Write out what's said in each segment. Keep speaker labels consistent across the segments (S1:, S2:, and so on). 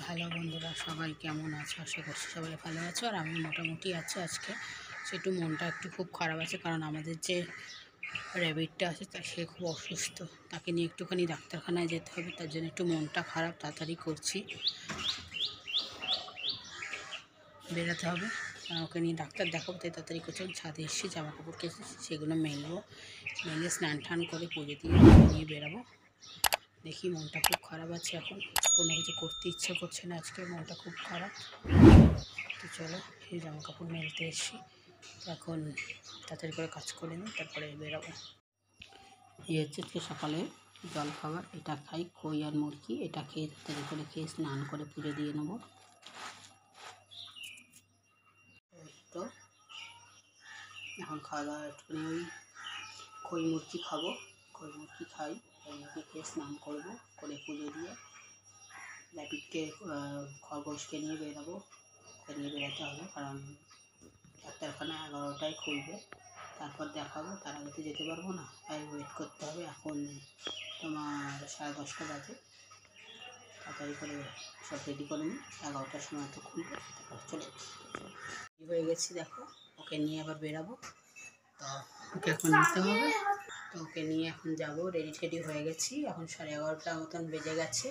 S1: Hello বন্ধুরা, সবাই কেমন আছো? আশা করছি সবাই ভালো আছো। আর আমি মোটামুটি আছি। আজকে একটু মনটা খুব খারাপ আছে, কারণ আমাদের যে র্যাবিটটা আছে সে খুব অসুস্থ। তাকে নিয়ে একটুখানি ডাক্তারখানায় যেতে হবে, তার জন্য একটু মনটা খারাপ। তাড়াতাড়ি করছি, বেরোতে হবে, ওকে নিয়ে ডাক্তার দেখাবো, তাই তাড়াতাড়ি করছি। ছাদে এসেছি, জামা কাপড় কেসেছি, সেগুলো মেলবো, মেলে স্নান টান করে পুজো দিয়ে নিয়ে বেরাবো। দেখি, মনটা খুব খারাপ আছে এখন, কোনো কিছু করতে ইচ্ছে করছে না, আজকে মনটা খুব খারাপ। তো চলো, এই জামা কাপড় মেলতে এসেছি, এখন তাড়াতাড়ি করে কাজ করে নিই, তারপরে বেরাবো। এই হচ্ছে আজকে সকালে জল খাবার, এটা খাই, খই আর মুরগি। এটা খেয়ে তাড়াতাড়ি করে খেয়ে স্নান করে পুজো দিয়ে নেবো। তো এখন খাওয়া দাওয়া একটুখানি ওই খই মুরগি খাবো, খই মুরগি খাই, খই মুরগি খেয়ে স্নান করবো, করে পুজো দিয়ে র্যাবিটকে খরগোশকে নিয়ে বেরাবো। ওকে নিয়ে বেরোতে হবে, কারণ ডাক্তারখানা 11টায় খুলবে, তারপর দেখাবো। তার আগে তো যেতে পারবো না, তাই ওয়েট করতে হবে। এখন তোমার 10:30 বাজে, তাড়াতাড়ি করে সব রেডি করে নিই, 11টার সময় তো খুলবে, তারপর চলে হয়ে গেছি। দেখো, ওকে নিয়ে আবার বেরাবো, তো ওকে এখন নিতে হবে। তো ওকে নিয়ে এখন যাবো, রেডি টেডি হয়ে গেছি। এখন 11:30 মতন বেজে গেছে,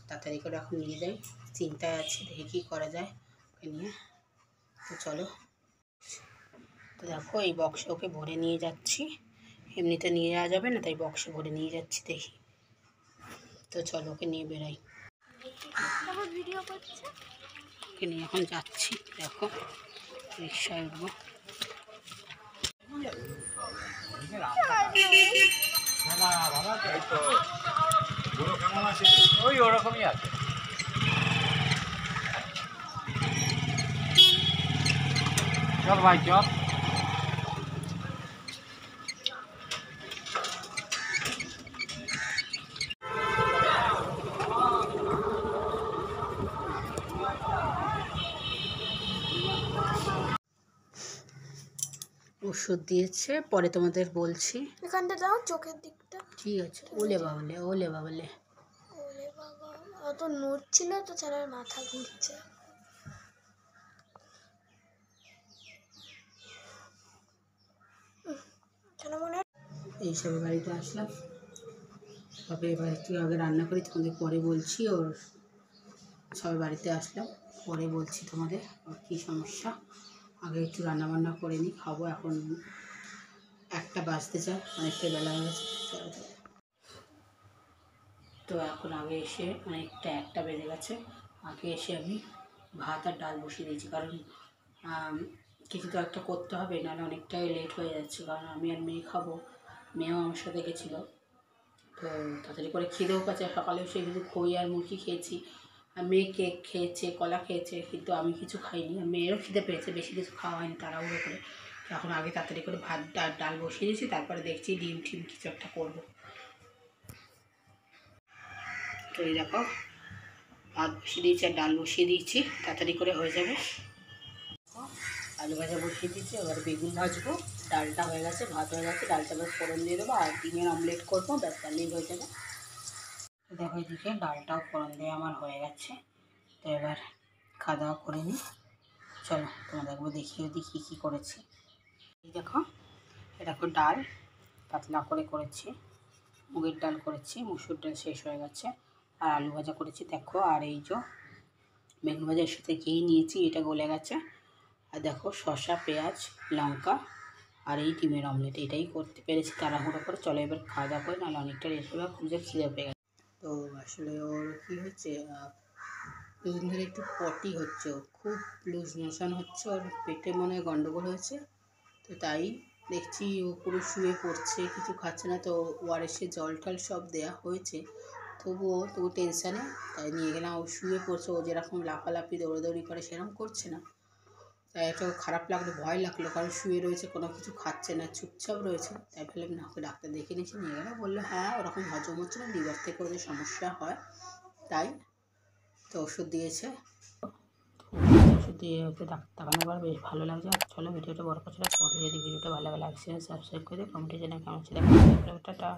S1: তাড়াতাড়ি করে এখন নিয়ে যাই। চিন্তায় আছি, দেখি কী করা যায় ওকে নিয়ে। তো চলো, তো দেখো এই বক্সে ওকে ভরে নিয়ে যাচ্ছি, এমনিতে নিয়ে যাওয়া যাবে না, তাই বক্সে ভরে নিয়ে যাচ্ছি। দেখি, তো চলো ওকে নিয়ে বেরাই। ওকে নিয়ে এখন যাচ্ছি, দেখো রিক্সায় উঠবো।
S2: ওই ওরকমই আছে। চল ভাই চল।
S1: ওষুধ দিয়েছে, পরে তোমাদের বলছি।
S3: এখানটা দাও, চোখের দিকটা।
S1: ঠিক আছে। ওলে বাবলে, ওলে বাবলে,
S3: ওলে বাবা, অত নড়ছিল তো ছেলের মাথা ঘুরছে।
S1: এইসবের বাড়িতে আসলাম, তবে এবার একটু আগে রান্না করি, তোমাদের পরে বলছি। ওর সবাই বাড়িতে আসলাম, পরে বলছি তোমাদের ওর কী সমস্যা। আগে একটু রান্নাবান্না করে নিই, খাবো। এখন 1টা বাজতে চায়, অনেকটা বেলা হয়ে গেছে। তো এখন আগে এসে অনেকটা 1টা বেজে গেছে, আগে এসে আমি ভাত আর ডাল বসিয়ে দিয়েছি, কারণ কিছু তো একটা করতে হবে, নাহলে অনেকটাই লেট হয়ে যাচ্ছে। কারণ আমি আর মেয়ে খাবো, মেয়েও আমার সাথে গেছিলো, তো তাড়াতাড়ি করে খিদেও পাচ্ছে। সকালেও সে কিছু খই আর মুরগি খেয়েছি, আর মেয়ে কেক খেয়েছে, কলা খেয়েছে, কিন্তু আমি কিছু খাইনি। আর মেয়েরও খিদে পেয়েছে, বেশি কিছু খাওয়া হয়নি, তাড়াহুড়ো করে। এখন আগে তাড়াতাড়ি করে ভাত ডাল বসিয়ে দিয়েছি, তারপরে দেখছি ডিম টিম কিছু একটা করবো। তো এই দেখো, ভাত বসিয়ে দিয়েছি আর ডাল বসিয়ে দিয়েছি, তাড়াতাড়ি করে হয়ে যাবে। আলু ভাজা বসিয়ে দিয়েছি, এবার বেগুন ভাজবো। ডালটা হয়ে গেছে, ভাত হয়ে গেছে, ডালটা এবার ফোড়ন দিয়ে দেবো, আর ডিমের অমলেট করবো, ব্যাস তাহলেই হয়ে যাবে। দেখো এদিকে ডালটাও ফোড়ন দিয়ে আমার হয়ে গেছে। তো এবার খাওয়া দাওয়া করে নিই, চলো তোমাদের একবার দেখিয়ে দিই কী কী করেছি। এই দেখো, এরকম ডাল পাতলা করে করেছি, মুগের ডাল করেছি, মুসুর ডাল শেষ হয়ে গেছে, আর আলু ভাজা করেছি দেখো। আর এই যে বেগুন ভাজার সাথে ঘি নিয়েছি, এটা গলে গেছে। আর দেখো শসা, পেঁয়াজ, লঙ্কা, আর এই ডিমের অমলেট, এটাই করতে পেরেছি তাড়াহুড়ো করে। চলো এবার খাওয়া দাওয়া করে, নাহলে অনেকটা রেট হবে, খুব যে খিদে পেয়ে গেছে। তো আসলে ওর কী হচ্ছে, দুদিন ধরে একটু পটি হচ্ছে, ওর খুব লুজ মোশন হচ্ছে, ওর পেটে মনে হয় গন্ডগোল হয়েছে। তো তাই দেখছি ও পুরো শুয়ে পড়ছে, কিছু খাচ্ছে না। তো ওআরএসে জল টল সব দেওয়া হয়েছে, তবু টেনশানে, তাই নিয়ে গেলাম। ও শুয়ে পড়ছে, ও যেরকম লাফালাফি দৌড়াদৌড়ি করে সেরকম করছে না। তাই একটু খারাপ লাগলো, ভয় লাগলো, কারণ শুয়ে রয়েছে, কোনো কিছু খাচ্ছে না, চুপচাপ রয়েছে। তাই ভাবলাম না, ওকে ডাক্তার দেখে নিয়েছি, নিয়ে গেলে বললো হ্যাঁ ওরকম হজম হচ্ছে না, লিভার থেকে ওদের সমস্যা হয়, তাই তো ওষুধ দিয়েছে। ওষুধ দিয়ে ওকে দেখানো পর বেশ ভালো লাগছে। আর চলো ভিডিওটা বড় করছে, পরে যদি ভিডিওটা ভালো লাগে লাইক শেয়ার সাবস্ক্রাইব করে কমেন্টে জানাই কেমন ছিল। টাটা।